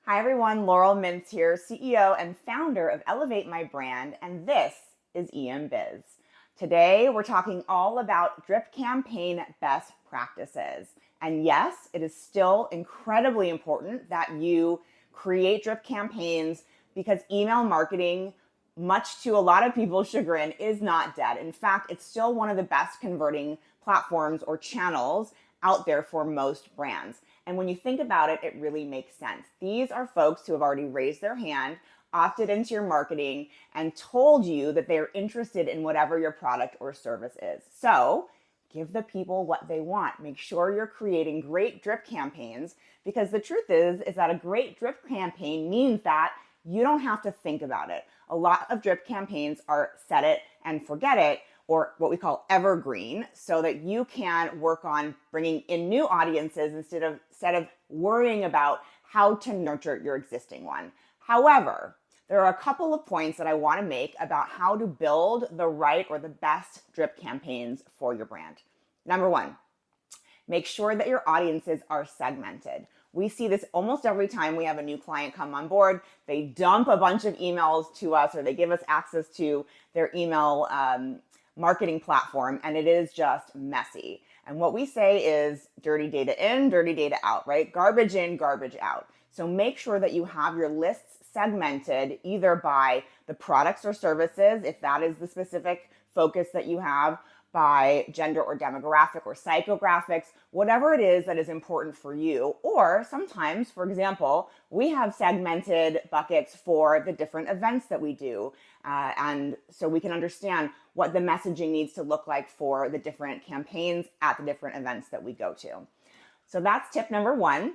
Hi everyone, Laurel Mintz here, CEO and founder of Elevate My Brand, and this is EMBiz. Today we're talking all about drip campaign best practices. And yes, it is still incredibly important that you create drip campaigns because email marketing, much to a lot of people's chagrin, is not dead. In fact, it's still one of the best converting platforms or channels out there for most brands. And when you think about it, it really makes sense. These are folks who have already raised their hand, opted into your marketing, and told you that they're interested in whatever your product or service is. So give the people what they want. Make sure you're creating great drip campaigns, because the truth is that a great drip campaign means that you don't have to think about it. A lot of drip campaigns are set it and forget it, or what we call evergreen, so that you can work on bringing in new audiences instead of worrying about how to nurture your existing one. However, there are a couple of points that I want to make about how to build the right or the best drip campaigns for your brand. Number one, make sure that your audiences are segmented. We see this almost every time we have a new client come on board. They dump a bunch of emails to us, or they give us access to their email marketing platform, and it is just messy. And what we say is dirty data in, dirty data out, right? Garbage in, garbage out. So make sure that you have your lists segmented either by the products or services, if that is the specific focus that you have, by gender or demographic or psychographics, whatever it is that is important for you. Or sometimes, for example, we have segmented buckets for the different events that we do. And so we can understand what the messaging needs to look like for the different campaigns at the different events that we go to. So that's tip number one.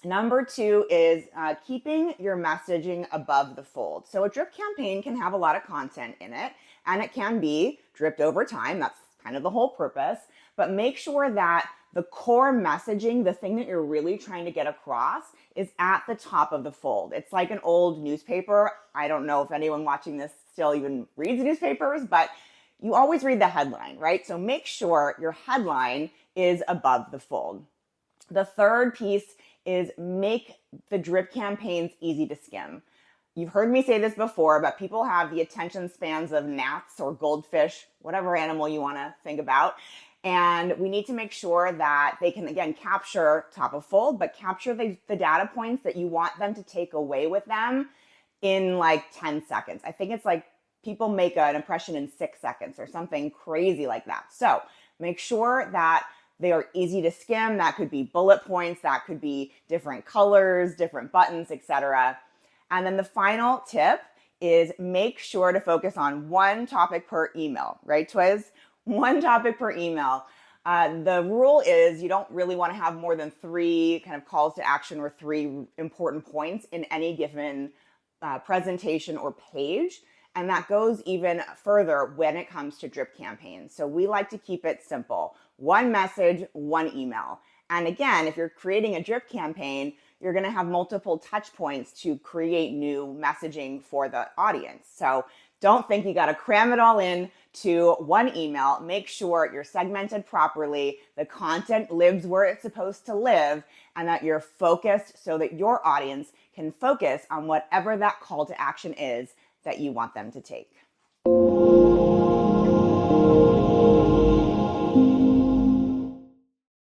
Number two is keeping your messaging above the fold. So a drip campaign can have a lot of content in it, and it can be dripped over time. That's kind of the whole purpose. But make sure that the core messaging, the thing that you're really trying to get across, is at the top of the fold. It's like an old newspaper. I don't know if anyone watching this still even reads newspapers, but you always read the headline, right? So make sure your headline is above the fold. The third piece is make the drip campaigns easy to skim. You've heard me say this before, but people have the attention spans of gnats or goldfish, whatever animal you want to think about. And we need to make sure that they can, again, capture top of fold, but capture the data points that you want them to take away with them in like 10 seconds. I think it's like people make an impression in 6 seconds or something crazy like that. So make sure that they are easy to skim. That could be bullet points, that could be different colors, different buttons, etc. And then the final tip is make sure to focus on one topic per email, right, Twiz? One topic per email. The rule is you don't really want to have more than 3 kind of calls to action or 3 important points in any given presentation or page. And that goes even further when it comes to drip campaigns. So we like to keep it simple. One message, one email. And again, if you're creating a drip campaign, you're going to have multiple touch points to create new messaging for the audience. So don't think you got to cram it all in to one email. Make sure you're segmented properly, the content lives where it's supposed to live, and that you're focused so that your audience can focus on whatever that call to action is that you want them to take.